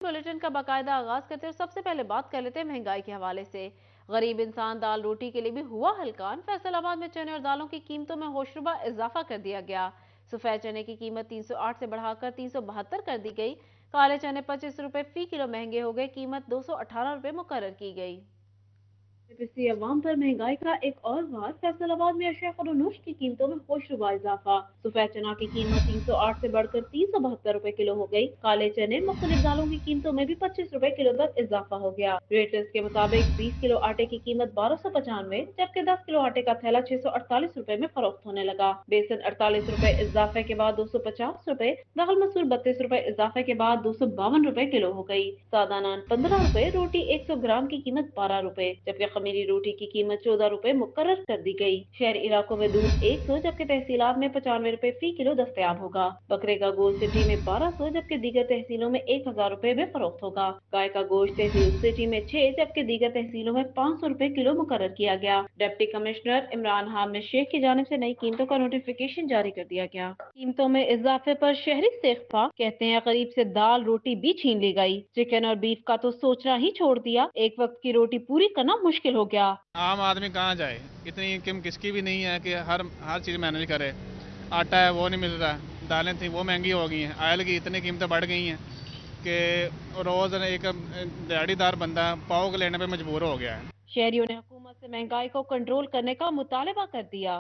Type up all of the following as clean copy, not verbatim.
Bulletin का बाकायदा आगाज करते हैं और सबसे पहले बात कर लेते हैं महंगाई के हवाले से। गरीब इंसान दाल रोटी के लिए भी हुआ हलकान। फैसलाबाद में चने और दालों की कीमतों में होशरुबा इजाफा कर दिया गया। सफेद चने की कीमत 308 से बढ़ाकर 372 कर दी गई। काले चने 25 रुपए फी किलो महंगे हो गए। कीमत 218 रुपए मुकर्रर की गई। पिछली अवाम पर महंगाई का एक और वार। फैसलाबाद में अशिया खरीनोश की कीमतों में होशरुबा इजाफा। सफेद चना की कीमत 308 से बढ़कर 372 रुपए किलो हो गई। काले चने मुख्तलिफ दालों की कीमतों में भी 25 रुपए किलो तक इजाफा हो गया। रेटर्स के मुताबिक 20 किलो आटे की कीमत 1295, जबकि 10 किलो आटे का थैला 648 रुपए में फरोख्त होने लगा। बेसन 48 रुपए इजाफे के बाद 250 रुपए, दाल मसूर 32 रुपए इजाफे के बाद 252 रुपए किलो हो गई। सादा नान 15 रुपए, रोटी 100 ग्राम की कीमत 12 रुपए, जबकि खमीरी रोटी की कीमत 14 रुपए मुकर्रर कर दी गई। शहरी इलाकों में दूध 100, जबकि तहसीलात में 95 रुपए फी किलो दस्तयाब होगा। बकरे का गोश्त सिटी में 1200, जबकि दीगर तहसीलों में 1000 रुपए में फरोख्त होगा। गाय का गोश्त तहसील सिटी में 6, जबकि दीगर तहसीलों में 500 रुपए किलो मुकर्रर किया गया। डिप्टी कमिश्नर इमरान हामिद शेख की जानिब से नई कीमतों का नोटिफिकेशन जारी कर दिया गया। कीमतों में इजाफे पर शहरी इस्तेगफा, कहते हैं गरीब से दाल रोटी भी छीन ली गई। चिकन और बीफ का तो सोचना ही छोड़ दिया। एक वक्त की रोटी पूरी करना मुश्किल हो गया। आम आदमी कहाँ जाए, इतनी इनकम किसकी भी नहीं है कि हर चीज़ मैनेज करे। आटा है वो नहीं मिल रहा, दालें थी वो महंगी हो गई हैं, ऑयल की इतनी कीमतें बढ़ गई हैं कि रोज़ एक दिहाड़ीदार बंदा पाव के लेने पे मजबूर हो गया है। शहरियों ने हुकूमत से महंगाई को कंट्रोल करने का मुतालबा कर दिया।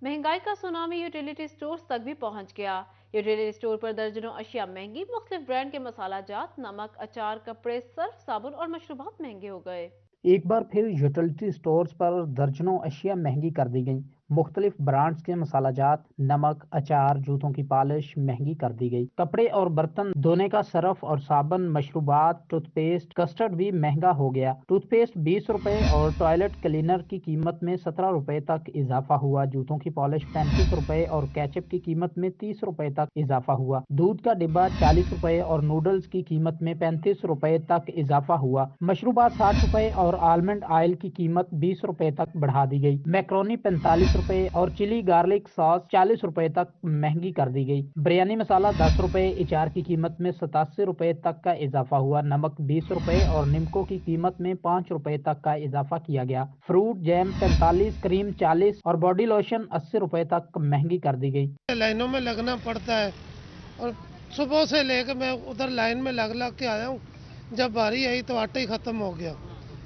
महंगाई का सुनामी यूटिलिटी स्टोर्स तक भी पहुंच गया। यूटिलिटी स्टोर पर दर्जनों अशिया महंगी। मुख्तलिफ ब्रांड के मसाला जात, नमक, अचार, कपड़े, सर्फ, साबुन और मशरूबात महंगे हो गए। एक बार फिर यूटिलिटी स्टोर्स पर दर्जनों अशिया महंगी कर दी गई। मुख्तलिफ ब्रांड्स के मसाला जात, नमक, अचार, जूतों की पॉलिश महंगी कर दी गई। कपड़े और बर्तन धोने का सरफ और साबुन, मशरूबात, टूथपेस्ट, कस्टर्ड भी महंगा हो गया। टूथपेस्ट 20 रुपए और टॉयलेट क्लीनर की कीमत में 17 रुपए तक इजाफा हुआ। जूतों की पॉलिश 35 रुपए और केचप की कीमत में 30 रुपए तक इजाफा हुआ। दूध का डिब्बा 40 रुपए और नूडल्स की कीमत में 35 रुपए तक इजाफा हुआ। मशरूबात 60 रुपए और आलमंड ऑयल की कीमत 20 रुपए तक बढ़ा दी गई। मैक्रोनी 45 रुपए और चिली गार्लिक सॉस 40 रुपए तक महंगी कर दी गई। बिरयानी मसाला 10 रुपए, अचार की कीमत में 87 रुपए तक का इजाफा हुआ। नमक 20 रुपए और निम्को की कीमत में 5 रुपए तक का इजाफा किया गया। फ्रूट जैम 45, क्रीम 40 और बॉडी लोशन 80 रुपए तक महंगी कर दी गई। लाइनों में लगना पड़ता है और सुबह से लेकर मैं उधर लाइन में लग लग के आया हूँ। जब बारी आई तो आटा ही खत्म हो गया।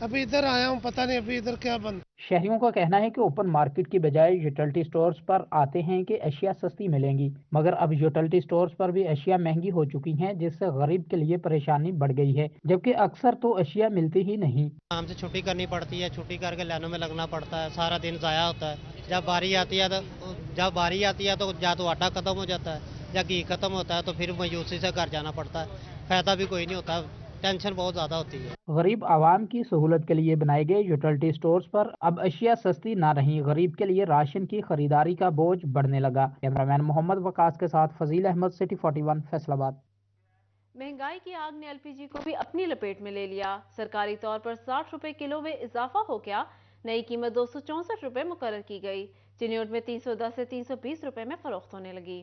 अभी इधर आया हूँ, पता नहीं अभी इधर क्या बंद। शहरियों का कहना है कि ओपन मार्केट की बजाय यूटिलिटी स्टोर्स पर आते हैं कि अशिया सस्ती मिलेंगी, मगर अब यूटिलिटी स्टोर्स पर भी अशिया महंगी हो चुकी हैं, जिससे गरीब के लिए परेशानी बढ़ गई है, जबकि अक्सर तो अशिया मिलती ही नहीं। हमसे छुट्टी करनी पड़ती है, छुट्टी करके लाइनों में लगना पड़ता है, सारा दिन ज़ाया होता है। जब बारी आती है तो या तो आटा खत्म हो जाता है या घी खत्म होता है, तो फिर मायूसी से घर जाना पड़ता है। फायदा भी कोई नहीं होता, टेंशन बहुत ज़्यादा होती है। गरीब आवाम की सहूलत के लिए बनाए गए यूटिलिटी स्टोर्स पर अब अशिया सस्ती ना रही। गरीब के लिए राशन की खरीदारी का बोझ बढ़ने लगा। कैमरामैन मोहम्मद वकास के साथ फजील अहमद, सिटी 41, फैसलाबाद। महंगाई की आग ने एलपीजी को भी अपनी लपेट में ले लिया। सरकारी तौर पर 60 रुपए किलो में इजाफा हो गया। नई कीमत 264 रुपए मुकर्रर की गई। चिन्योट में 310 से 320 रुपए में फरोख्त होने लगी।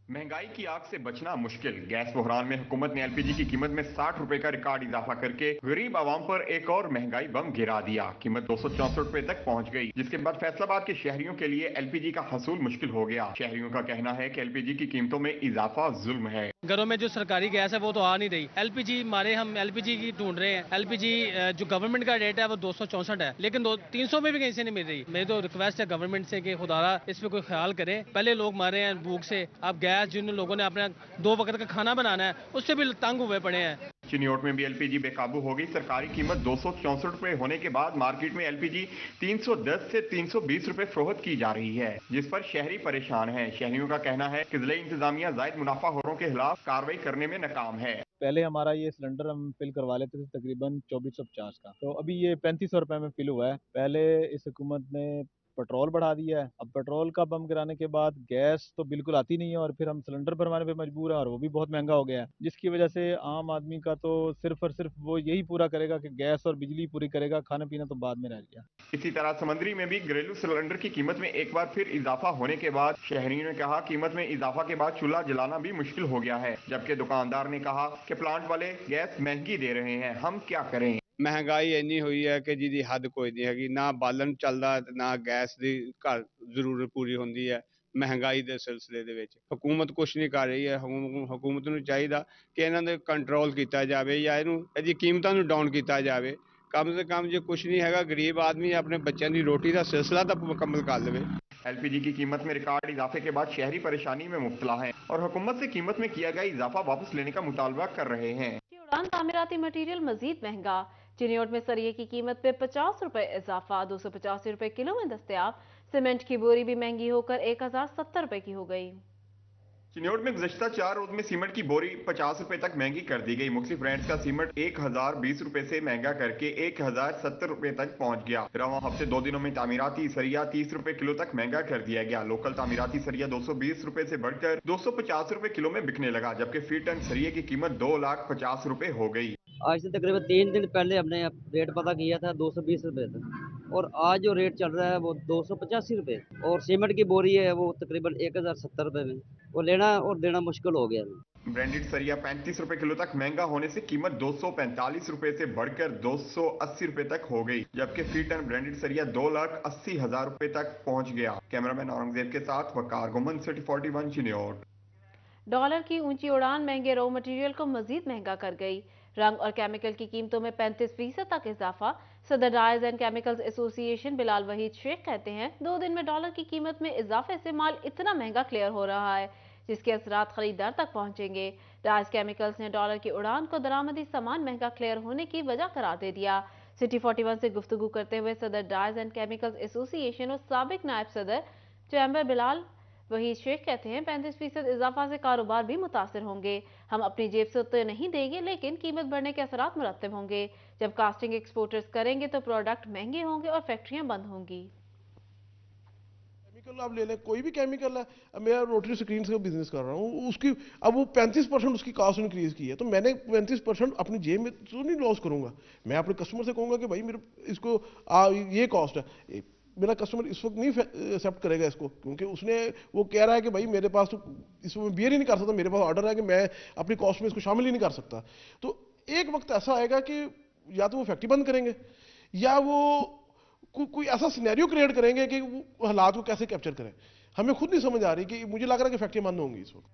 महंगाई की आग से बचना मुश्किल। गैस बहरान में हुकूमत ने एलपीजी की कीमत में 60 रुपए का रिकॉर्ड इजाफा करके गरीब आवाम पर एक और महंगाई बम गिरा दिया। कीमत 264 रुपए तक पहुंच गई, जिसके बाद फैसलाबाद के शहरियों के लिए एलपीजी का हसूल मुश्किल हो गया। शहरियों का कहना है कि एलपीजी की कीमतों में इजाफा जुल्म है। घरों में जो सरकारी गैस है वो तो आ नहीं रही। हम एलपीजी की ढूंढ रहे हैं। एलपीजी जो गवर्नमेंट का रेट है वो 264 है, लेकिन 300 में भी कहीं से नहीं मिल रही। मेरी तो रिक्वेस्ट है गवर्नमेंट से कि खुदारा इस पे कोई ख्याल करे। पहले लोग मारे हैं भूख से, अब गैस जिन लोगों ने अपना 2 वक्त का खाना बनाना है उससे भी तंग हुए पड़े हैं। चिन्योट में भी एलपीजी बेकाबू हो गई। सरकारी कीमत 264 रुपए होने के बाद मार्केट में एलपीजी 310 से 320 रुपए फरोख्त की जा रही है, जिस पर शहरी परेशान हैं। शहरियों का कहना है कि जिला इंतजामिया जायद मुनाफाखोरों के खिलाफ कार्रवाई करने में नाकाम है। पहले हमारा ये सिलेंडर हम फिल करवा लेते थे तकरीबन 2450 का, तो अभी ये 3500 रुपए में फिल हुआ है। पहले इस हुकूमत ने पेट्रोल बढ़ा दिया है। अब पेट्रोल का बम गिराने के बाद गैस तो बिल्कुल आती नहीं है और फिर हम सिलेंडर भरवाने पे मजबूर हैं और वो भी बहुत महंगा हो गया है, जिसकी वजह से आम आदमी का तो सिर्फ और सिर्फ वो यही पूरा करेगा कि गैस और बिजली पूरी करेगा, खाना पीना तो बाद में रह गया। इसी तरह समंदरी में भी घरेलू सिलेंडर की कीमत में एक बार फिर इजाफा होने के बाद शहरियों ने कहा कीमत में इजाफा के बाद चूल्हा जलाना भी मुश्किल हो गया है, जबकि दुकानदार ने कहा कि प्लांट वाले गैस महंगी दे रहे हैं, हम क्या करें। ਮਹਿੰਗਾਈ ਇੰਨੀ ਹੋਈ ਹੈ ਕਿ ਜਿਹਦੀ ਹੱਦ ਕੋਈ ਨਹੀਂ ਹੈਗੀ, ਨਾ ਬਾਲਣ ਚੱਲਦਾ ਤੇ ਨਾ ਗੈਸ ਦੀ ਘਰ ਜ਼ਰੂਰਤ ਪੂਰੀ ਹੁੰਦੀ ਹੈ ਮਹਿੰਗਾਈ ਦੇ ਸਿਲਸਿਲੇ ਦੇ ਵਿੱਚ। ਹਕੂਮਤ ਕੁਛ ਨਹੀਂ ਕਰ ਰਹੀ ਹੈ। ਹਕੂਮਤ ਨੂੰ ਚਾਹੀਦਾ ਕਿ ਇਹਨਾਂ ਦੇ ਕੰਟਰੋਲ ਕੀਤਾ ਜਾਵੇ ਜਾਂ ਇਹਦੀ ਕੀਮਤਾਂ ਨੂੰ ਡਾਊਨ ਕੀਤਾ ਜਾਵੇ। ਕਮ ਸੇ ਕਮ ਜੇ ਕੁਛ ਨਹੀਂ ਹੈਗਾ ਗਰੀਬ ਆਦਮੀ ਆਪਣੇ ਬੱਚਿਆਂ ਦੀ ਰੋਟੀ ਦਾ ਸਿਲਸਿਲਾ ਤਾਂ ਮੁਕੰਮਲ ਕਰ ਲਵੇ। एलपीजी की कीमत में रिकॉर्ड इजाफे के बाद शहरी परेशानी में मुब्तला हैं और हुकूमत से कीमत में किया गया इजाफा वापस लेने का मुतालबा कर रहे हैं। उड़ान तामीराती मटीरियल मजीद महंगा। चिन्योट में सरिये की कीमत पे 50 रुपए इजाफा, 285 रुपए किलो में दस्तयाब। सीमेंट की बोरी भी महंगी होकर 1070 रुपए की हो गई। चिन्योट में गुज़श्ता 4 रोज में सीमेंट की बोरी 50 रुपए तक महंगी कर दी गई। मुख्तलिफ ब्रांड्स का सीमेंट 1020 रुपए से महंगा करके 1070 रुपए तक पहुंच गया। रवां हफ्ते 2 दिनों में तामीराती सरिया 30 रुपए किलो तक महंगा कर दिया गया। लोकल तामीराती सरिया 220 रुपए से बढ़कर 250 रुपए किलो में बिकने लगा, जबकि फी टन सरिये की कीमत 2,50,000 रुपए हो गई। आज से तकरीबन 3 दिन पहले हमने रेट पता किया था 220 रुपये तक, और आज जो रेट चल रहा है वो 285 रुपये, और सीमेंट की बोरी है वो तकरीबन 1070 रुपये में, वो लेना और देना मुश्किल हो गया है। ब्रांडेड सरिया 35 रुपए किलो तक महंगा होने से कीमत 245 रुपए से बढ़कर 280 रुपए तक हो गई, जबकि फी टन ब्रांडेड सरिया 2,80,000 रुपए तक पहुंच गया। कैमरामैन औरंगजेब के साथ वकार गुमन, सिटी 41 चिन्योट। डॉलर की ऊंची उड़ान महंगे रॉ मटेरियल को मजीद महंगा कर गई। रंग और केमिकल की कीमतों में 35% तक इजाफा। सदर dyers and chemicals association Bilal Waheed Sheikh कहते हैं 2 दिन में डॉलर की कीमत में इजाफे से माल इतना महंगा क्लियर हो रहा है जिसके असरात खरीदार तक पहुंचेंगे। डायर्स केमिकल्स ने डॉलर की उड़ान को दरामदी सामान महंगा क्लियर होने की वजह करार दे दिया। सिटी 41 से गुफ्तगू करते हुए सदर डायर्स एंड केमिकल्स एसोसिएशन और साबिक नायब सदर चैम्बर बिलाल वहीद शेख कहते हैं 35% इजाफा से कारोबार भी मुतासर होंगे। हम अपनी जेब से उतने नहीं देंगे, लेकिन कीमत बढ़ने के असरात मुरत्तब होंगे। जब कास्टिंग एक्सपोर्टर्स करेंगे तो प्रोडक्ट महंगे होंगे और फैक्ट्रियां बंद होंगी। केमिकल आप ले लें, कोई भी केमिकल है, मैं रोटरी स्क्रीन से बिजनेस कर रहा हूँ, उसकी अब वो 35% उसकी कास्ट इंक्रीज की है, तो मैंने 35% अपनी जेब में तो नहीं लॉस करूंगा। मैं अपने कस्टमर से कहूंगा कि भाई मेरे इसको ये कॉस्ट है, मेरा कस्टमर इस वक्त नहीं एक्सेप्ट करेगा इसको, क्योंकि उसने वो कह रहा है कि भाई मेरे पास तो इसमें बियर ही नहीं कर सकता, मेरे पास ऑर्डर है कि मैं अपनी कॉस्ट में इसको शामिल ही नहीं कर सकता। तो एक वक्त ऐसा आएगा कि या तो वो फैक्ट्री बंद करेंगे या वो कोई ऐसा सिनेरियो क्रिएट करेंगे कि वो हालात को कैसे कैप्चर करें। हमें खुद नहीं समझ आ रही कि मुझे लग रहा है कि फैक्ट्री बंद होंगी इस वक्त।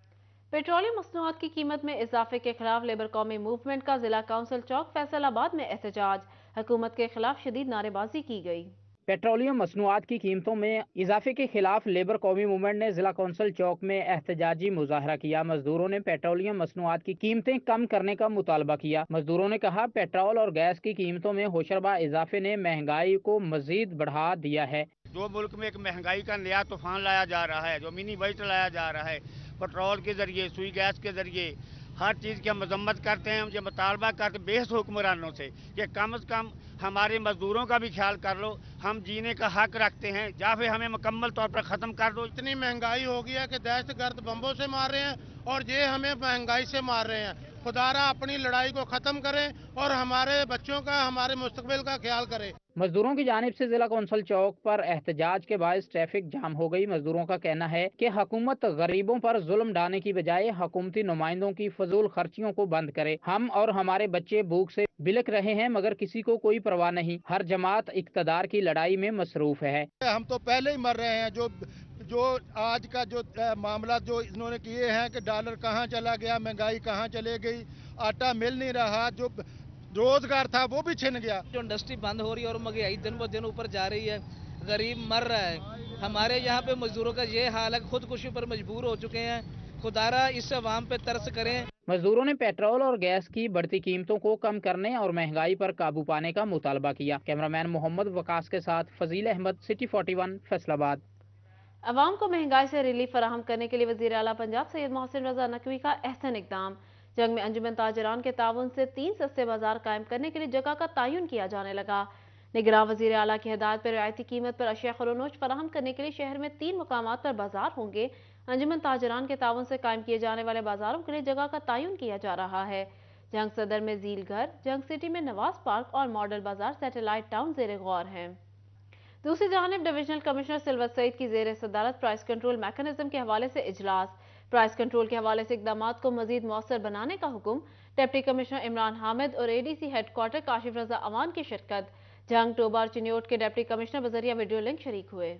पेट्रोलियम मसनूआत की कीमत में इजाफे के खिलाफ लेबर कौमी मूवमेंट का जिला काउंसिल चौक फैसलाबाद में एहतजाज। हुकूमत के खिलाफ शदीद नारेबाजी की गई। पेट्रोलियम मसनूआत की कीमतों में इजाफे के खिलाफ लेबर कौमी मूवमेंट ने जिला कौंसिल चौक में एहतजाजी मुजाहरा किया। मजदूरों ने पेट्रोलियम मसनूआत की कीमतें कम करने का मुतालबा किया। मजदूरों ने कहा पेट्रोल और गैस की कीमतों में होशरबा इजाफे ने महंगाई को मजीद बढ़ा दिया है। जो मुल्क में एक महंगाई का नया तूफान लाया जा रहा है, जो मिनी बजट लाया जा रहा है, पेट्रोल के जरिए, सुई गैस के जरिए, हर चीज़ की हम मजम्मत करते हैं। हम ये मुतालबा करते बेहद हुक्मरानों से कि कम से कम हमारे मजदूरों का भी ख्याल कर लो, हम जीने का हक रखते हैं, या फिर हमें मुकम्मल तौर पर ख़त्म कर दो। इतनी महंगाई हो गई है कि दहशतगर्द बम्बों से मार रहे हैं और ये हमें महंगाई से मार रहे हैं। खुदारा अपनी लड़ाई को ख़त्म करें और हमारे बच्चों का, हमारे मुस्तकबिल का ख्याल करें। मजदूरों की जानिब से जिला कौंसिल चौक पर एहतजाज के बायस ट्रैफिक जाम हो गई। मजदूरों का कहना है कि हुकूमत गरीबों पर जुल्म डालने की बजाय हुकूमती नुमाइंदों की फजूल खर्चियों को बंद करे। हम और हमारे बच्चे भूख से बिलख रहे हैं मगर किसी को कोई परवाह नहीं। हर जमात इक़्तिदार की लड़ाई में मसरूफ है। हम तो पहले ही मर रहे हैं। जो आज का जो मामला जो इन्होंने किए हैं कि डॉलर कहाँ चला गया, महंगाई कहाँ चले गई, आटा मिल नहीं रहा, जो रोजगार था वो भी छिन गया। जो इंडस्ट्री बंद हो रही है और महंगाई दिन ब दिन ऊपर जा रही है, गरीब मर रहा है। हमारे यहाँ पे मजदूरों का ये हाल है, खुदकुशी पर मजबूर हो चुके हैं। खुदारा इस अवाम पे तरस करें। मजदूरों ने पेट्रोल और गैस की बढ़ती कीमतों को कम करने और महंगाई पर काबू पाने का मुतालबा किया। कैमरामैन मोहम्मद वकास के साथ फजील अहमद, सिटी 41 फैसलाबाद। अवाम को महंगाई से रिलीफ फराहम करने के लिए वज़ीर आला पंजाब सैयद मोहसिन रजा नकवी का अहसन इक़दाम। जंग में अंजुमन ताजरान के ताउन से 3 सस्ते बाजार कायम करने के लिए जगह का तयन किया जाने लगा। निगरां वज़ीर आला की हिदायत पर रियायती कीमत पर अशिया खरोनोश फराहम करने के लिए शहर में 3 मकामात पर बाजार होंगे। अंजुमन ताजरान के ताउन से कायम किए जाने वाले बाजारों के लिए जगह का तयन किया जा रहा है। जंग सदर में झील घर, जंग सिटी में नवाज पार्क और मॉडल बाजार सैटेलाइट टाउन ज़ेरे गौर हैं। दूसरी जानिब डिविजनल कमिश्नर सिल्वत सईद की ज़ेर सदारत प्राइस कंट्रोल मैकेनिज्म के हवाले से इजलास। प्राइस कंट्रोल के हवाले से इक़दामात को मजीद मौसर बनाने का हुक्म। डिप्टी कमिश्नर इमरान हामिद और एडीसी हेडक्वार्टर काशिफ रजा अवान की शिरकत। जंग टोबा और चिन्योट के डिप्टी कमिश्नर बजरिया वीडियो लिंक शरीक हुए।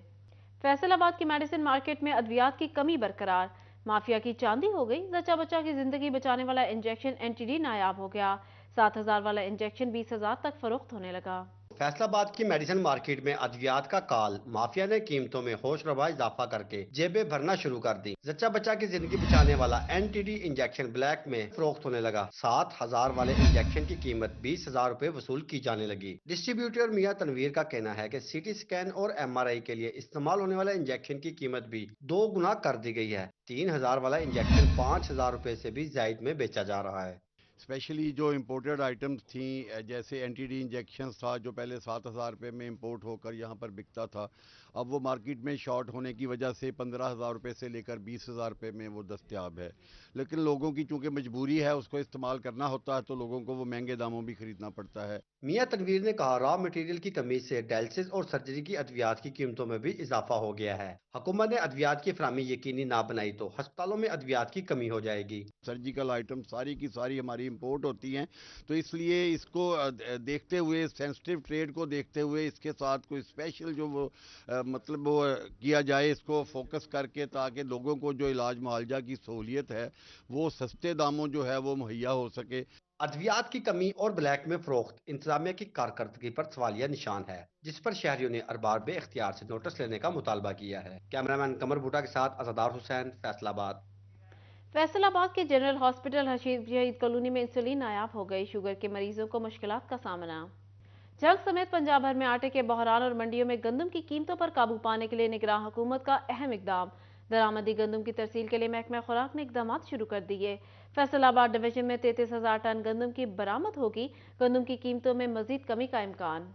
फैसलाबाद की मेडिसिन मार्केट में अद्वियात की कमी बरकरार, माफिया की चांदी हो गई। जच्चा बच्चा की जिंदगी बचाने वाला इंजेक्शन एनटीडी नायाब हो गया। 7,000 वाला इंजेक्शन 20,000 तक फरोख्त होने लगा। फैसलाबाद की मेडिसिन मार्केट में अद्वियात का काल, माफिया ने कीमतों में होशरबा इजाफा करके जेबें भरना शुरू कर दी। जच्चा बच्चा की जिंदगी बचाने वाला एनटीडी इंजेक्शन ब्लैक में फरोख्त होने लगा। 7,000 वाले इंजेक्शन की कीमत 20,000 रुपए वसूल की जाने लगी। डिस्ट्रीब्यूटर मियां तनवीर का कहना है कि सीटी स्कैन और MRI के लिए इस्तेमाल होने वाला इंजेक्शन की कीमत भी 2 गुना कर दी गई है। 3,000 वाला इंजेक्शन 5,000 रुपए से भी जायद में बेचा जा रहा है। स्पेशली जो इम्पोर्टेड आइटम्स थी, जैसे एनटीडी इंजेक्शंस था जो पहले 7,000 रुपये में इंपोर्ट होकर यहाँ पर बिकता था, अब वो मार्केट में शॉर्ट होने की वजह से 15,000 रुपये से लेकर 20,000 रुपये में वो दस्तयाब है। लेकिन लोगों की चूंकि मजबूरी है, उसको इस्तेमाल करना होता है, तो लोगों को वो महंगे दामों भी खरीदना पड़ता है। मियां तनवीर ने कहा, रॉ मटेरियल की कमी से डायलिसिस और सर्जरी की अद्वियात की कीमतों में भी इजाफा हो गया है। हुकूमत ने अद्वियात की फराहमी यकीनी ना बनाई तो अस्पतालों में अद्वियात की कमी हो जाएगी। सर्जिकल आइटम सारी की सारी हमारी इंपोर्ट होती हैं, तो इसलिए इसको देखते हुए, सेंसिटिव ट्रेड को देखते हुए, इसके साथ कोई स्पेशल जो वो मतलब वो किया जाए, इसको फोकस करके, ताकि लोगों को जो इलाज मुआवजा की सहूलियत है वो सस्ते दामों जो है वो मुहैया हो सके। अद्वियात की कमी और ब्लैक में फरोख्त इंतजामिया की कारकर्दगी पर सवालिया निशान है, जिस पर शहरियों ने अरबाब इख्तियार से नोटिस लेने का मुतालबा किया है। कैमरामैन कमर बूटा के साथ अज़ादार हुसैन, फैसलाबाद। फैसलाबाद के जनरल हॉस्पिटल हशीद शहीद कॉलोनी में इंसुलिन नायाब हो गई। शुगर के मरीजों को मुश्किलात का सामना। जंग समेत पंजाब भर में आटे के बहरान और मंडियों में गंदम की कीमतों पर काबू पाने के लिए निगरान हुकूमत का अहम इकदाम। दरामदी गंदम की तरसील के लिए महकमा खुराक ने इकदाम शुरू कर दिए। फैसलाबाद डिवीजन में 33,000 टन गंदम की बरामद होगी। गंदम की कीमतों में मजीद कमी का इम्कान।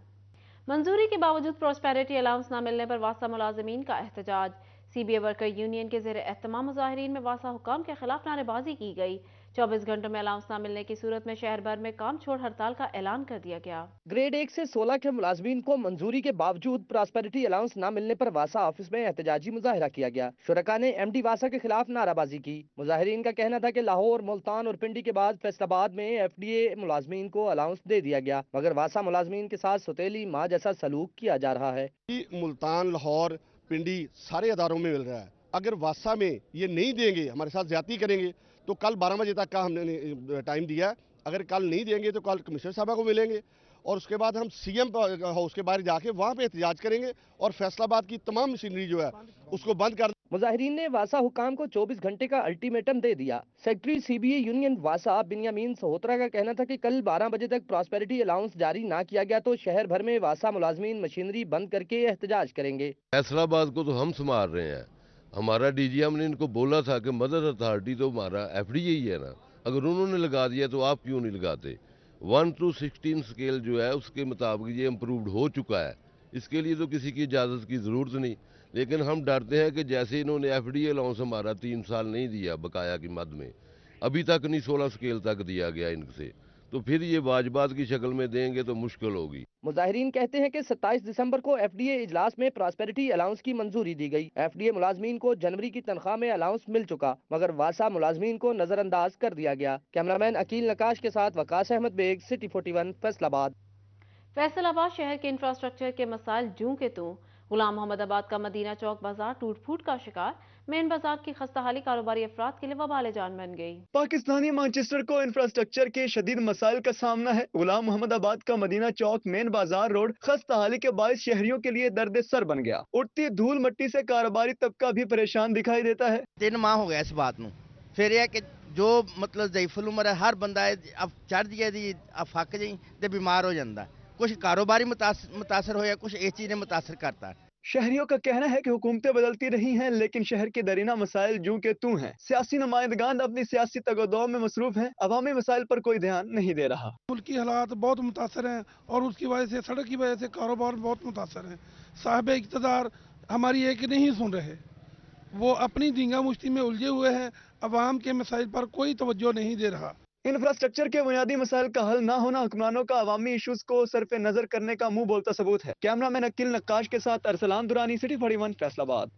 मंजूरी के बावजूद प्रॉस्पेरिटी अलाउंस न मिलने पर वासा मुलाजमीन का एहतजाज। CBA वर्कर यूनियन के ज़ेरे एहतमाम मुजाहिरीन में वासा हुकाम के खिलाफ नारेबाजी की गई। 24 घंटों में अलाउंस न मिलने की सूरत में शहर भर में काम छोड़ हड़ताल का ऐलान कर दिया गया। ग्रेड 1 से 16 के मुलाजमीन को मंजूरी के बावजूद प्रॉस्पेरिटी अलाउंस न मिलने पर वासा ऑफिस में एहतजाजी मुजाहरा किया गया। शुरका ने MD वासा के खिलाफ नाराबाजी की। मुजाहिरीन का कहना था कि लाहौर, मुल्तान और पिंडी के बाद फैसलाबाद में FDA मुलाजमीन को अलाउंस दे दिया गया, मगर वासा मुलाजमीन के साथ सौतेली माँ जैसा सलूक किया जा रहा है। मुल्तान, लाहौर, पिंडी सारे अदारों में मिल रहा है। अगर वासा में ये नहीं देंगे, हमारे साथ ज्यादती करेंगे, तो कल 12 बजे तक का हमने टाइम दिया है। अगर कल नहीं देंगे तो कल कमिश्नर साहब को मिलेंगे और उसके बाद हम CM हाउस के बाहर जाके वहाँ पे एहतजाज करेंगे और फैसलाबाद की तमाम मशीनरी जो है उसको बंद कर। मुजाहिरीन ने वासा हुकाम को 24 घंटे का अल्टीमेटम दे दिया। सेक्रेटरी CBA यूनियन वासा बिन्यामीन सहोत्रा का कहना था कि कल 12 बजे तक प्रॉस्पेरिटी अलाउंस जारी ना किया गया तो शहर भर में वासा मुलाजमीन मशीनरी बंद करके एहतजाज करेंगे। फैसलाबाद को तो हम संभाल रहे हैं। हमारा DGM ने इनको बोला था कि मदद अथॉरिटी तो हमारा FDA ही है ना, अगर उन्होंने लगा दिया तो आप क्यों नहीं लगाते। 1 to 16 स्केल जो है उसके मुताबिक ये इम्प्रूव्ड हो चुका है, इसके लिए तो किसी की इजाज़त की ज़रूरत नहीं। लेकिन हम डरते हैं कि जैसे इन्होंने FDA अलाउंस हमारा 3 साल नहीं दिया बकाया की मद में, अभी तक नहीं 16 स्केल तक दिया गया इनसे, तो फिर ये वाजबात की शक्ल में देंगे तो मुश्किल होगी। मुजाहिरीन कहते हैं कि 27 दिसंबर को FDA इजलास में प्रॉस्पेरिटी अलाउंस की मंजूरी दी गई। FDA मुलाजमीन को जनवरी की तनख्वाह में अलाउंस मिल चुका, मगर वासा मुलाजमीन को नजरअंदाज कर दिया गया। कैमरामैन अकील नकाश के साथ वकास अहमद बेग, सिटी 41, फैसलाबाद। फैसलाबाद शहर के इंफ्रास्ट्रक्चर के मसाइल जूं के तूं। गुलाम मोहम्मद आबाद का मदीना चौक बाजार टूट फूट का शिकार। मेन बाजार की खस्ताहाली कारोबारी अफराद के लिए वबाल जान बन गई। पाकिस्तानी मैनचेस्टर को इंफ्रास्ट्रक्चर के शदीद मसाइल का सामना है। गुलाम मोहम्मद आबाद का मदीना चौक मेन बाजार रोड खस्ताहाली के बायस शहरियों के लिए दर्द सर बन गया। उठती धूल मट्टी से कारोबारी तबका भी परेशान दिखाई देता है। 3 माह हो गया इस बात नू, फिर यह कि जो मतलब ज़ईफुल उम्र है हर बंदा अब चढ़ गया दी अब फक जाई ते बीमार हो जाता। कुछ कारोबारी मुतासर होया, कुछ इस चीज़ ने मुतासर करता। शहरियों का कहना है कि हुकूमतें बदलती रही हैं लेकिन शहर के दरीना मसाइल जूं के तू हैं। सियासी नुमाइंदगान अपनी सियासी तगोदों में मसरूफ हैं, अवामी मसाइल पर कोई ध्यान नहीं दे रहा। मुल्की हालात बहुत मुतासर हैं और उसकी वजह से, सड़क की वजह से कारोबार बहुत मुतासर हैं। साहिब इक़्तिदार हमारी एक नहीं सुन रहे, वो अपनी दींगा मुश्ती में उलझे हुए हैं, अवाम के मसाइल पर कोई तवज्जो नहीं दे रहा। इंफ्रास्ट्रक्चर के बुनियादी मसाइल का हल ना होना हुक्मरानों का अवामी इशूज को सरपे नजर करने का मुंह बोलता सबूत है। कैमरामैन अकील नक्काश के साथ अरसलान दुरानी, सिटी 41 फैसलाबाद।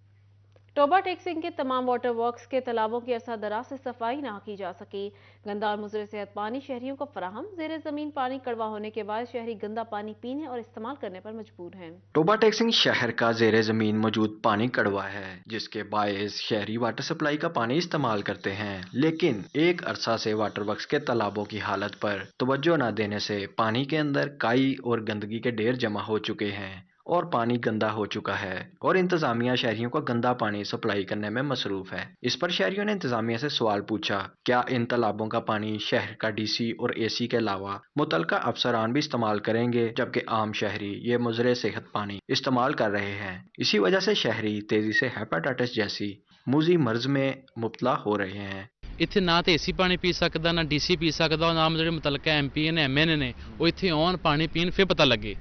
टोबा टेक्सिंग के तमाम वाटर वर्क्स के तालाबों की अरसा दराज से सफाई ना की जा सकी। गंदा और मुज़र सेहत पानी शहरियों को फराहम, ज़ेरे ज़मीन पानी कड़वा होने के बाद शहरी गंदा पानी पीने और इस्तेमाल करने पर मजबूर हैं। टोबा टेक्सिंग शहर का ज़ेरे ज़मीन मौजूद पानी कड़वा है, जिसके बायस शहरी वाटर सप्लाई का पानी इस्तेमाल करते हैं, लेकिन एक अरसा से वाटर वर्क्स के तालाबों की हालत पर तवज्जो न देने से पानी के अंदर काई और गंदगी के ढेर जमा हो चुके हैं और पानी गंदा हो चुका है और इंतजामिया शहरियों को गंदा पानी सप्लाई करने में मसरूफ है। इस पर शहरियों ने इंतजामिया से सवाल पूछा, क्या इन तालाबों का पानी शहर का डीसी और एसी के अलावा मुतलका अफसरान भी इस्तेमाल करेंगे, जबकि आम शहरी ये मुज़रे सेहत पानी इस्तेमाल कर रहे हैं। इसी वजह से शहरी तेजी से हेपेटाइटिस जैसी मूजी मर्ज में मुब्तला हो रहे हैं। ਇੱਥੇ ਨਾ ਤੇ ਏਸੀ ਪਾਣੀ ਪੀ ਸਕਦਾ, ਨਾ ਡੀਸੀ ਪੀ ਸਕਦਾ, ਨਾ ਜਿਹੜੇ ਮੁਤਲਕਾ ਐਮਪੀ ਨੇ ਐਮਐਨਏ ਨੇ ਉਹ ਇੱਥੇ ਆਉਣ ਪਾਣੀ ਪੀਣ ਫਿਰ ਪਤਾ ਲੱਗੇ।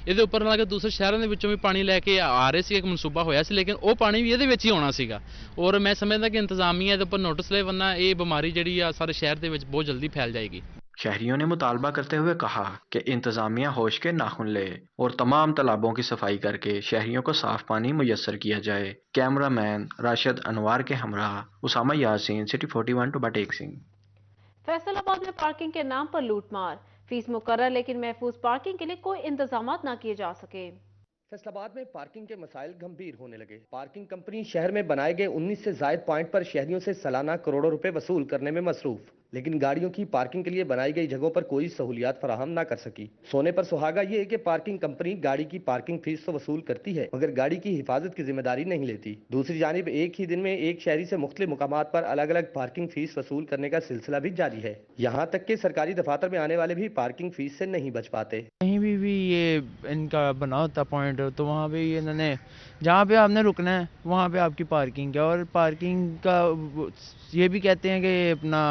ਇਹਦੇ ਉੱਪਰ ਨਾਲ ਕਿ ਦੂਸਰੇ ਸ਼ਹਿਰਾਂ ਦੇ ਵਿੱਚੋਂ ਵੀ ਪਾਣੀ ਲੈ ਕੇ ਆ ਰਹੇ ਸੀ, ਇੱਕ ਮਨਸੂਬਾ ਹੋਇਆ ਸੀ, ਲੇਕਿਨ ਉਹ ਪਾਣੀ ਵੀ ਇਹਦੇ ਵਿੱਚ ਹੀ ਆਉਣਾ ਸੀਗਾ ਔਰ ਮੈਂ ਸਮਝਦਾ ਕਿ ਇੰਤਜ਼ਾਮੀਆ ਇਹਦੇ ਉੱਪਰ ਨੋਟਿਸ ਲੈ, ਵਰਨਾ ਇਹ ਬਿਮਾਰੀ ਜਿਹੜੀ ਆ ਸਾਰੇ ਸ਼ਹਿਰ ਦੇ ਵਿੱਚ ਬਹੁਤ ਜਲਦੀ फैल जाएगी। शहरियों ने मुतालबा करते हुए कहा कि इंतजामिया होश के नाखुन ले और तमाम तालाबों की सफाई करके शहरियों को साफ पानी मुयस्सर किया जाए। कैमरामैन राशिद अनवार के हमरा उसामा यासीन, सिटी 41 टोबा टेक्सिंग। फैसलाबाद में पार्किंग के नाम पर लूटमार, फीस मुकर्रर लेकिन महफूज पार्किंग के लिए कोई इंतजामात ना किए जा सके। फैसलाबाद में पार्किंग के मसाइल गंभीर होने लगे। पार्किंग कंपनी शहर में बनाए गए 19 से जायद पॉइंट पर शहरियों से सालाना करोड़ों रुपए वसूल करने में मसरूफ, लेकिन गाड़ियों की पार्किंग के लिए बनाई गई जगहों पर कोई सहूलियात फराहम ना कर सकी। सोने पर सुहागा ये है कि पार्किंग कंपनी गाड़ी की पार्किंग फीस तो वसूल करती है, मगर गाड़ी की हिफाजत की जिम्मेदारी नहीं लेती। दूसरी जानिब एक ही दिन में एक शहरी से मुख्तलिफ मुकामात पर अलग अलग पार्किंग फीस वसूल करने का सिलसिला भी जारी है। यहाँ तक कि सरकारी दफातर में आने वाले भी पार्किंग फीस से नहीं बच पाते। कहीं भी ये इनका बना होता पॉइंट, तो वहाँ पे ये इन्होंने जहाँ पे आपने रुकना है वहाँ पे आपकी पार्किंग है, और पार्किंग का ये भी कहते हैं कि अपना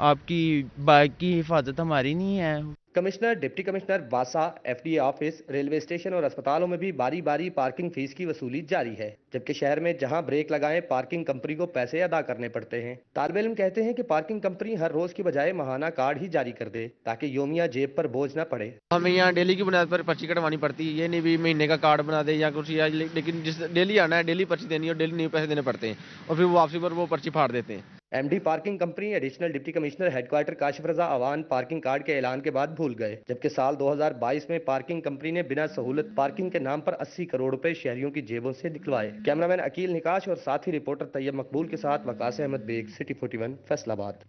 आपकी बाइक की हिफाजत हमारी नहीं है। कमिश्नर, डिप्टी कमिश्नर, वासा, एफडीए ऑफिस, रेलवे स्टेशन और अस्पतालों में भी बारी बारी पार्किंग फीस की वसूली जारी है, जबकि शहर में जहां ब्रेक लगाएं पार्किंग कंपनी को पैसे अदा करने पड़ते हैं। तालिब इल्म कहते हैं कि पार्किंग कंपनी हर रोज की बजाय माहाना कार्ड ही जारी कर दे ताकि योमिया जेब पर बोझ न पड़े। हमें यहाँ डेली की बुनियाद पर पर्ची कटवानी पड़ती है, ये नहीं भी महीने का कार्ड बना दे या कुछ, लेकिन जिस डेली आना है डेली पर्ची देनी है और डेली नहीं पैसे देने पड़ते हैं और फिर वापसी पर वो पर्ची फाड़ देते हैं। MD parking company additional deputy commissioner headquarter Kashif Raza Awan parking card के ऐलान के बाद भूल गए, जबकि साल 2022 में पार्किंग कंपनी ने बिना सहूलत पार्किंग के नाम पर 80 करोड़ रुपए शहरियों की जेबों से निकलवाए। कैमरामैन अकील निकाश और साथी रिपोर्टर तैयब मकबूल के साथ वकास अहमद बेग, सिटी 41 फैसलाबाद।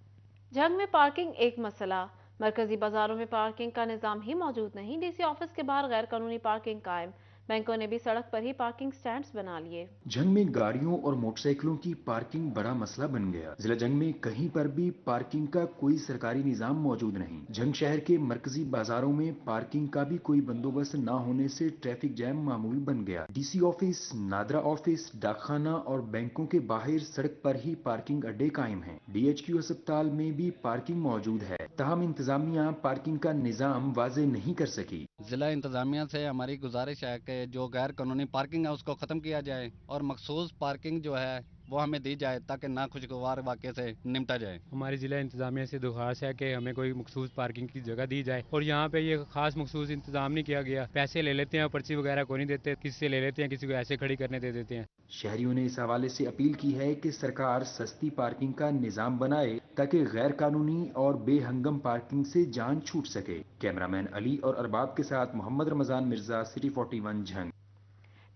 जंग में पार्किंग एक मसला, मरकजी बाजारों में पार्किंग का निजाम ही मौजूद नहीं, डीसी ऑफिस के बाहर गैर कानूनी पार्किंग कायम, बैंकों ने भी सड़क पर ही पार्किंग स्टैंड्स बना लिए। जंग में गाड़ियों और मोटरसाइकिलों की पार्किंग बड़ा मसला बन गया। जिला जंग में कहीं पर भी पार्किंग का कोई सरकारी निजाम मौजूद नहीं। जंग शहर के मरकजी बाजारों में पार्किंग का भी कोई बंदोबस्त न होने से ट्रैफिक जैम मामूल बन गया। डीसी ऑफिस, नादरा ऑफिस, डाकखाना और बैंकों के बाहर सड़क पर ही पार्किंग अड्डे कायम हैं। DHQ अस्पताल में भी पार्किंग मौजूद है, ताहम इंतजामिया पार्किंग का निजाम वाजे नहीं कर सकी। जिला इंतजामिया से हमारी गुजारिश है कि जो गैर कानूनी पार्किंग है उसको ख़त्म किया जाए और मखसूस पार्किंग जो है वो हमें दी जाए ताकि नाखुशगवार वाक़े से निपटा जाए। हमारी ज़िला इंतजामिया से दरख्वास्त है कि हमें कोई मखसूस पार्किंग की जगह दी जाए और यहाँ पे ये खास मखसूस इंतजाम नहीं किया गया। पैसे ले लेते हैं, पर्ची वगैरह को नहीं देते, किसी से ले लेते हैं, किसी को ऐसे खड़ी करने दे देते हैं। शहरियों ने इस हवाले से अपील की है कि सरकार सस्ती पार्किंग का निजाम बनाए ताकि गैर कानूनी और बेहंगम पार्किंग से जान छूट सके। कैमरामैन अली और अरबाब के साथ मोहम्मद रमजान मिर्जा, सिटी 41 झंग।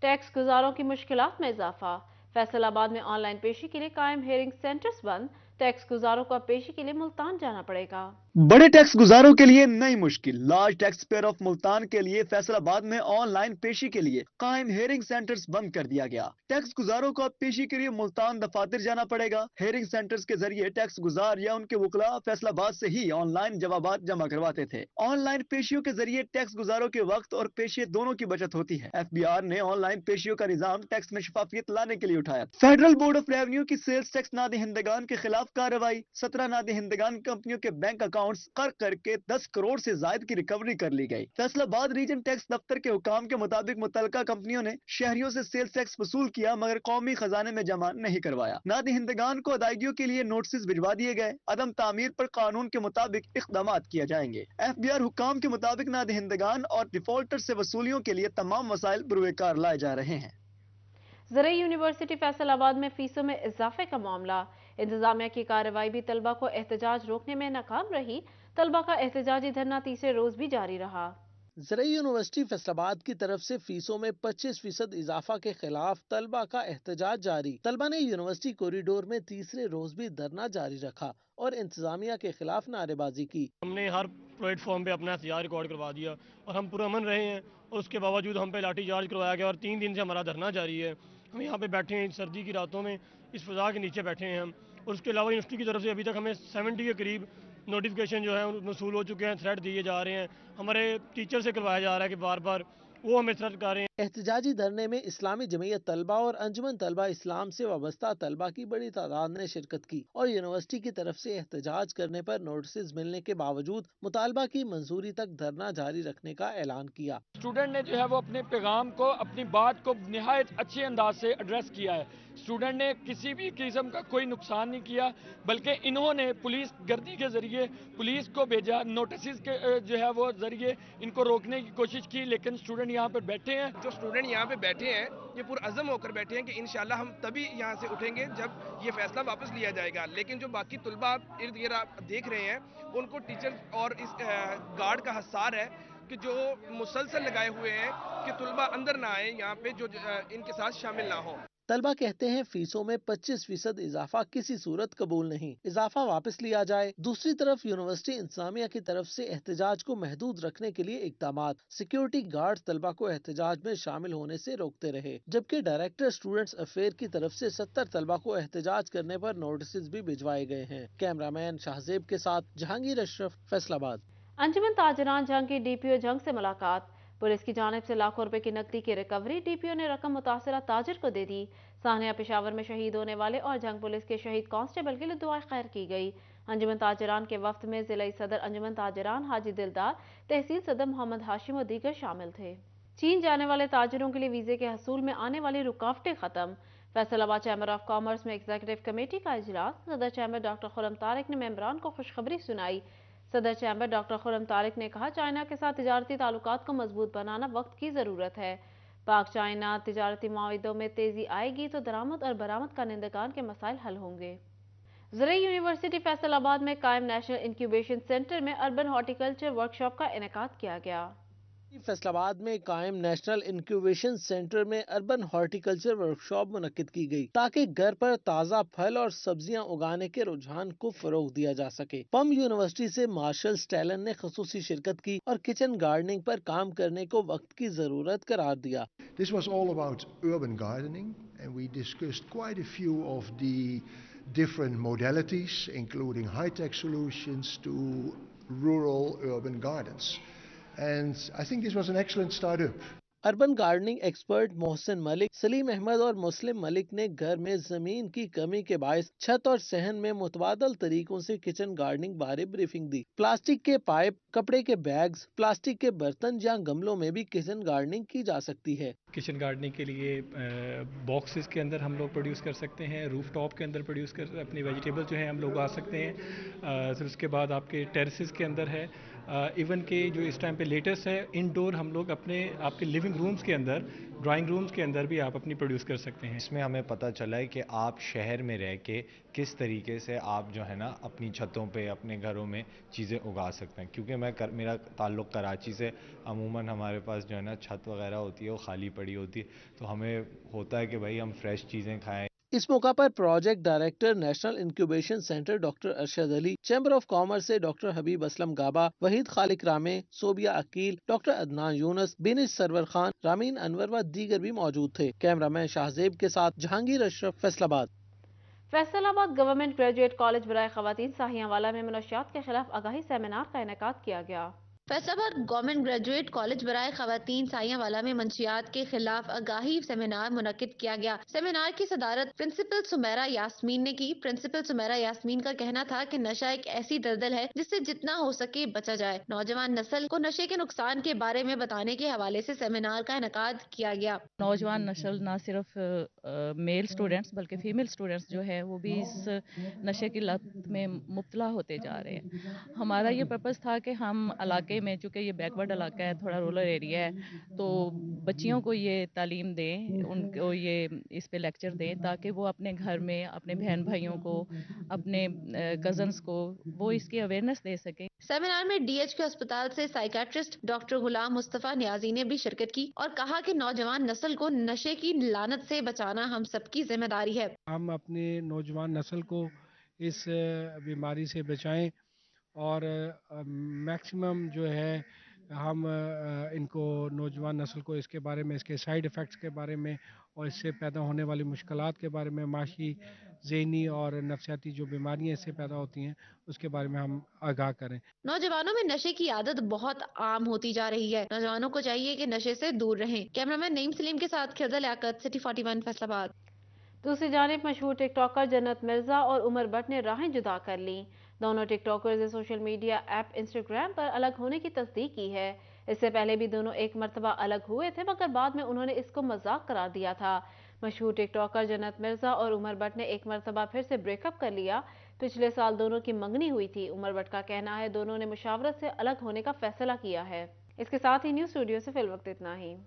टैक्स गुजारों की मुश्किलात में इजाफा, फैसलाबाद में ऑनलाइन पेशी के लिए कायम हेयरिंग सेंटर्स बंद, टैक्स गुजारों को अब पेशी के लिए मुल्तान जाना पड़ेगा। बड़े टैक्स गुजारों के लिए नई मुश्किल। Large tax payer of Multan के लिए फैसलाबाद में ऑनलाइन पेशी के लिए कायम हेयरिंग सेंटर्स बंद कर दिया गया। टैक्स गुजारों को अब पेशी के लिए मुल्तान दफातर जाना पड़ेगा। हेयरिंग सेंटर्स के जरिए टैक्स गुजार या उनके वकला फैसलाबाद से ही ऑनलाइन जवाबात जमा करवाते थे। ऑनलाइन पेशियों के जरिए टैक्स गुजारों के वक्त और पेशे दोनों की बचत होती है। FBR ने ऑनलाइन पेशियों का निजाम टैक्स में शफाफियत लाने के लिए उठाया। फेडरल बोर्ड ऑफ रेवेन्यू की सेल्स टैक्स नादहिंदगान के खिलाफ कार्रवाई। 17 नादहिंदगान कंपनियों के बैंक अकाउंट्स कर्क करके 10 करोड़ से जायद की रिकवरी कर ली गई। फैसलाबाद रीजन टैक्स दफ्तर के हुकाम के मुताबिक मुतलका कंपनियों ने शहरियों से सेल्स टैक्स वसूल किया मगर कौमी खजाने में जमा नहीं करवाया। नादहिंदगान को अदायगियों के लिए नोटिस भिजवा दिए गए। अदम तामीर पर कानून के मुताबिक इक़दाम किए जाएंगे। FBR हुकाम के मुताबिक नादहिंदगान और डिफॉल्टर से वसूलियों के लिए तमाम वसाइल बुरुएकार लाए जा रहे हैं। ज़राई यूनिवर्सिटी फैसलाबाद में फीसों में इजाफे का मामला। इंतजामिया की कार्रवाई भी तलबा को एहतजाज रोकने में नाकाम रही। तलबा का एहतजाजी धरना तीसरे रोज भी जारी रहा। ज़राई यूनिवर्सिटी फैसलाबाद की तरफ से फीसों में 25% इजाफा के खिलाफ तलबा का एहतजाज जारी। तलबा ने यूनिवर्सिटी कॉरिडोर में तीसरे रोज भी धरना जारी रखा और इंतजामिया के खिलाफ नारेबाजी की। हमने हर प्लेटफॉर्म पे अपना एहतजाज रिकॉर्ड करवा दिया और हम पुरअमन रहे हैं और उसके बावजूद हम पे लाठी चार्ज करवाया गया और 3 दिन से हमारा धरना जारी है। हम यहाँ पे बैठे हैं सर्दी की रातों में इस फजा के नीचे बैठे हैं हम। और उसके अलावा यूनिवर्सिटी की तरफ से अभी तक हमें 70 के करीब नोटिफिकेशन जो है वसूल हो चुके हैं, थ्रेट दिए जा रहे हैं। हमारे टीचर से करवाया जा रहा है कि बार बार वो हमें थ्रेट कर रहे हैं। एहतजाजी धरने में इस्लामी जमीयत तलबा और अंजुमन तलबा इस्लाम से वाबस्ता तलबा की बड़ी तादाद ने शिरकत की और यूनिवर्सिटी की तरफ से एहतजाज करने पर नोटिस मिलने के बावजूद मुतालबा की मंजूरी तक धरना जारी रखने का ऐलान किया। स्टूडेंट ने जो है वो अपने पैगाम को, अपनी बात को निहायत अच्छे अंदाज से एड्रेस किया है। स्टूडेंट ने किसी भी किस्म का कोई नुकसान नहीं किया, बल्कि इन्होंने पुलिस गर्दी के जरिए पुलिस को भेजा, नोटिस के जो है वो जरिए इनको रोकने की कोशिश की, लेकिन स्टूडेंट यहाँ पे बैठे हैं। जो स्टूडेंट यहाँ पे बैठे हैं ये पुरअज़म होकर बैठे हैं कि इंशाल्लाह हम तभी यहाँ से उठेंगे जब ये फैसला वापस लिया जाएगा। लेकिन जो बाकी तुलबा इर्द गिर्द आप देख रहे हैं उनको टीचर और इस गार्ड का हसार है कि जो मुसलसल लगाए हुए हैं कि तुलबा अंदर ना आए यहाँ पे, जो इनके साथ शामिल ना हो। तलबा कहते हैं फीसों में 25% इजाफा किसी सूरत कबूल नहीं, इजाफा वापस लिया जाए। दूसरी तरफ यूनिवर्सिटी इंतजामिया की तरफ से एहतजाज को महदूद रखने के लिए इकदामात। सिक्योरिटी गार्ड तलबा को एहतजाज में शामिल होने से रोकते रहे, जबकि डायरेक्टर स्टूडेंट्स अफेयर की तरफ से 70 तलबा को एहतजाज करने पर नोटिस भी भिजवाए गए हैं। कैमरामैन शाहजेब के साथ जहांगीर अशरफ, फैसलाबाद। अंजुमन ताजरान जंग की DPO जंग से मुलाकात। पुलिस की जानिब से लाखों रुपए की नकदी की रिकवरी। DPO ने रकम मुतासरा ताजिर को दे दी। सानिया पेशावर में शहीद होने वाले और जंग पुलिस के शहीद कांस्टेबल के लिए दुआ खैर की गई। अंजुमन ताजरान के वफ्द में जिला सदर अंजुमन ताजरान हाजी दिलदार, तहसील सदर मोहम्मद हाशिम और दीगर शामिल थे। चीन जाने वाले ताजिरों के लिए वीजे के हसूल में आने वाली रुकावटें खत्म। फैसलाबाद चैम्बर ऑफ कॉमर्स में एग्जीक्यूटिव कमेटी का इजलास। सदर चैम्बर डॉक्टर खुर्रम तारिक ने मेंबरान को खुशखबरी सुनाई। सदर चैम्बर डॉक्टर खुर्रम तारिक ने कहा, चाइना के साथ तिजारती ताल्लुकात को मजबूत बनाना वक्त की ज़रूरत है। पाक चाइना तिजारती माहिदों में तेज़ी आएगी तो दरामद और बरामद करनेंदगान के मसाइल हल होंगे। ज़राई यूनिवर्सिटी फैसलाबाद में कायम नेशनल इंक्यूबेशन सेंटर में अर्बन हॉर्टिकल्चर वर्कशॉप का इनेकाद किया गया। फैसलाबाद में कायम नेशनल इंक्यूबेशन सेंटर में अर्बन हॉर्टिकल्चर वर्कशॉप मुनक्किद की गई ताकि घर पर ताज़ा फल और सब्जियां उगाने के रुझान को फरोग दिया जा सके। पम यूनिवर्सिटी से मार्शल स्टैलन ने खुसूसी शिरकत की और किचन गार्डनिंग पर काम करने को वक्त की जरूरत करार दिया। This was all about urban gardening and we discussed quite a few of the different modalities including high-tech solutions to rural urban gardens. And I think this was an excellent startup. Urban gardening expert Mohsin Malik, Saleem Ahmed और मुस्लिम मलिक ने घर में जमीन की कमी के बायस छत और सहन में मुतबादल तरीकों से किचन गार्डनिंग बारे ब्रीफिंग दी। प्लास्टिक के पाइप, कपड़े के बैग्स, प्लास्टिक के बर्तन या गमलों में भी किचन गार्डनिंग की जा सकती है। किचन गार्डनिंग के लिए बॉक्सेस के अंदर हम लोग प्रोड्यूस कर सकते हैं, रूफ टॉप के अंदर प्रोड्यूस कर अपनी वेजिटेबल जो है हम लोग आ सकते हैं। फिर उसके बाद आपके टेरेसेस के अंदर है, इवन के जो इस टाइम पे लेटेस्ट है इंडोर हम लोग अपने आपके लिविंग रूम्स के अंदर, ड्राइंग रूम्स के अंदर भी आप अपनी प्रोड्यूस कर सकते हैं। इसमें हमें पता चला है कि आप शहर में रह के किस तरीके से आप जो है ना अपनी छतों पे अपने घरों में चीज़ें उगा सकते हैं। क्योंकि मेरा ताल्लुक़ कराची से, अमूमन हमारे पास जो है ना छत वगैरह होती है वो खाली पड़ी होती है, तो हमें होता है कि भाई हम फ्रेश चीज़ें खाएं। इस मौका पर project director national incubation centre doctor Arshad Ali, chamber of commerce से डॉक्टर हबीब असलम गाबा, वहीद खालिक रामे, सोबिया अकील, डॉक्टर अदनान यूनस, बेनिश सरवर खान, रामीन अनवर व दीगर भी मौजूद थे। कैमरामैन शाहजेब के साथ Jahangir Ashraf, Faisalabad. Faisalabad government graduate college बराए खवातीन साहियांवाला में मनशियात के खिलाफ आगाही सेमिनार का इनेकाद किया गया। फैसलाबाद गवर्नमेंट ग्रेजुएट कॉलेज बराए खवातीन साहियांवाला में मंशियात के खिलाफ आगाही सेमिनार मुनक्किद किया गया। सेमिनार की सदारत प्रिंसिपल सुमेरा यास्मीन ने की। प्रिंसिपल सुमेरा यास्मीन का कहना था कि नशा एक ऐसी दलदल है जिससे जितना हो सके बचा जाए। नौजवान नस्ल को नशे के नुकसान के बारे में बताने के हवाले से सेमिनार का इनेकाद किया गया। नौजवान नस्ल न सिर्फ मेल स्टूडेंट्स बल्कि फीमेल स्टूडेंट्स जो है वो भी इस नशे की लत में मुब्तला होते जा रहे हैं। हमारा ये पर्पस था कि हम इलाके में, चूँकि ये बैकवर्ड इलाका है, थोड़ा रूरल एरिया है, तो बच्चियों को ये तालीम दें, उनको ये इस पे लेक्चर दें ताकि वो अपने घर में अपने बहन भाइयों को, अपने कजन्स को वो इसकी अवेयरनेस दे सकें। सेमिनार में DHQ अस्पताल से साइकेट्रिस्ट डॉक्टर गुलाम मुस्तफा नियाजी ने भी शिरकत की और कहा कि नौजवान नस्ल को नशे की लानत से बचाना हम सबकी जिम्मेदारी है। हम अपने नौजवान नस्ल को इस बीमारी से बचाएं और मैक्सिमम जो है हम इनको नौजवान नस्ल को इसके बारे में, इसके साइड इफ़ेक्ट्स के बारे में और इससे पैदा होने वाली मुश्किलात के बारे में, माशी, ज़हनी और नफसियाती जो बीमारियां इससे पैदा होती हैं उसके बारे में हम आगाह करें। नौजवानों में नशे की आदत बहुत आम होती जा रही है। नौजवानों को चाहिए कि नशे से दूर रहें। कैमरामैन नईम सलीम के साथ खिरदा लियाकत, सिटी 41 फैसलाबाद। दूसरी जानिब मशहूर टिकटॉकर जन्नत मिर्जा और उमर भट्ट ने राहें जुदा कर ली। दोनों टिकटॉकर्स ने सोशल मीडिया ऐप इंस्टाग्राम पर अलग होने की तस्दीक की है। इससे पहले भी दोनों एक मरतबा अलग हुए थे, मगर बाद में उन्होंने इसको मजाक करार दिया था। मशहूर टिकटॉकर जन्नत मिर्जा और उमर भट्ट ने एक मरतबा फिर से ब्रेकअप कर लिया। पिछले साल दोनों की मंगनी हुई थी। उमर भट्ट का कहना है दोनों ने मुशावरत से अलग होने का फैसला किया है। इसके साथ ही न्यूज़ स्टूडियो से फिल वक्त इतना ही।